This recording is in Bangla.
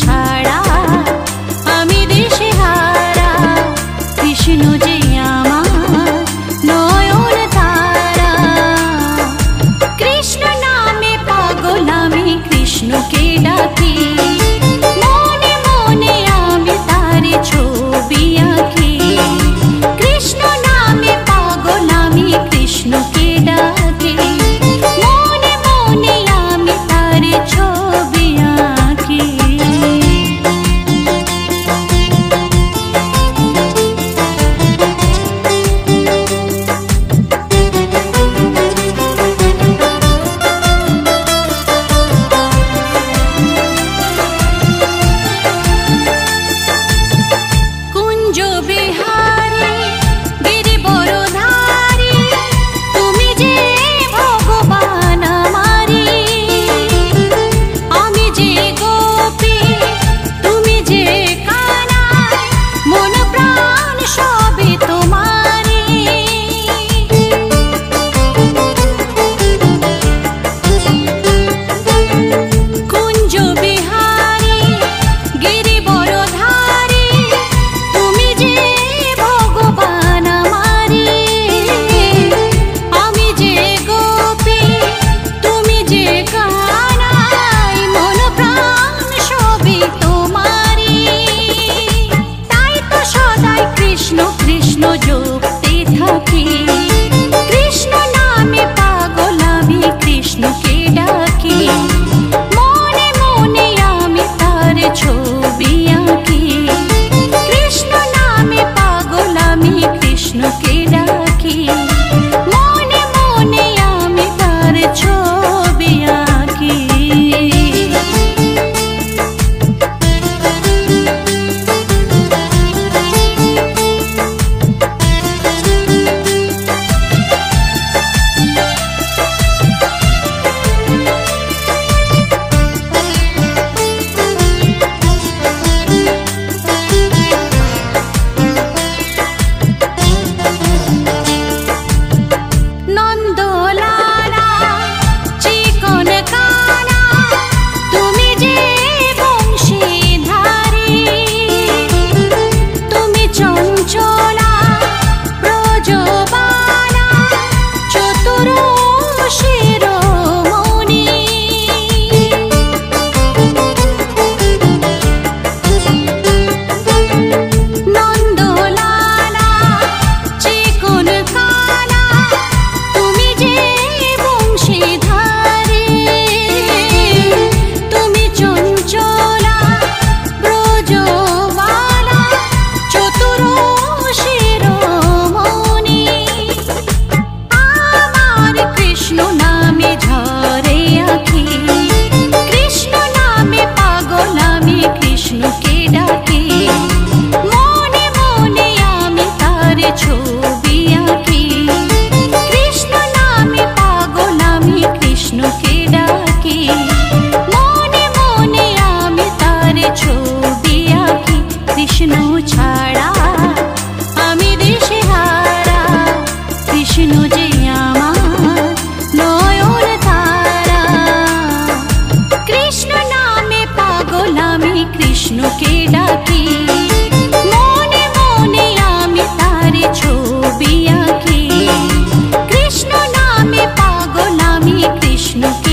ছাড়া আমি দেশে হারা, কৃষ্ণ যে আমার নয়ন তারা। কৃষ্ণ নামে পাগল আমি, কৃষ্ণকে ডাকি, মনে মনে আমি তারে ছবি আঁকি। কৃষ্ণ নামে পাগল আমি, কৃষ্ণকে ডাকি, মনে মনে আমি তারে ছবি আঁকি। কুঞ্জ বিহারী গিরিবরধারী, তুমি যে ভগবান আমারি। আমি যে গোপী, তুমি যে কানাই, মন প্রাণ সবই তোমারি। কুঞ্জ বিহারী গিরিবরধারী, তুমি যে ভগবান আমারি। আমি যে গোপী, তুমি যে কানাই, মন প্রাণ সবই তোমারি। তাই তো সদাই কৃষ্ণ কৃষ্ণ জপতে থাকি, কৃষ্ণ নামে পাগল আমি, কৃষ্ণকে ডাকি, মনে মনে আমি তার ছবি আঁকি। কৃষ্ণ নামে পাগল আমি, কৃষ্ণকে ডাকি, মনে মনে আমি তার ছবি আঁকি। নন্দলালা চিকন কানা, তুমি যে বংশীধারী। তুমি চঞ্চলা ব্রজবালা, চতুর শিরোমণি। নন্দলালা চিকন কানা, তুমি যে বংশীধারী। তুমি চঞ্চলা ব্রজবালা, চতুর শিরোমণি। আমার কৃষ্ণ নামে ঝরে আঁখি, কৃষ্ণ নামে পাগল আমি, কৃষ্ণকে ডাকি, মনে মনে আমি তার ছবি আঁকি। কৃষ্ণ নামে পাগল আমি, কৃষ্ণকে ডাকি, মনে মনে আমি তার ছবি আঁকি। কৃষ্ণ ছাড়া আমি দেশে হারা, কৃষ্ণ যে আমার নয়ন তারা। কৃষ্ণ নামে পাগল আমি, কৃষ্ণকে ডাকি, মনে মনে আমি তার ছবি আঁকি। কৃষ্ণ নামে পাগল আমি, কৃষ্ণকে